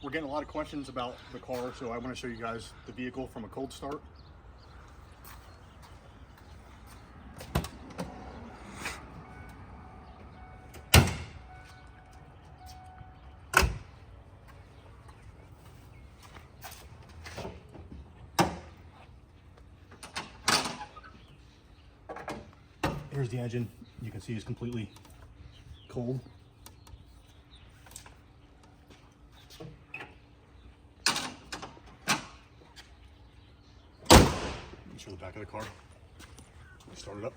We're getting a lot of questions about the car, so I want to show you guys the vehicle from a cold start. Here's the engine. You can see it's completely cold. Let me show the back of the car. Start it up.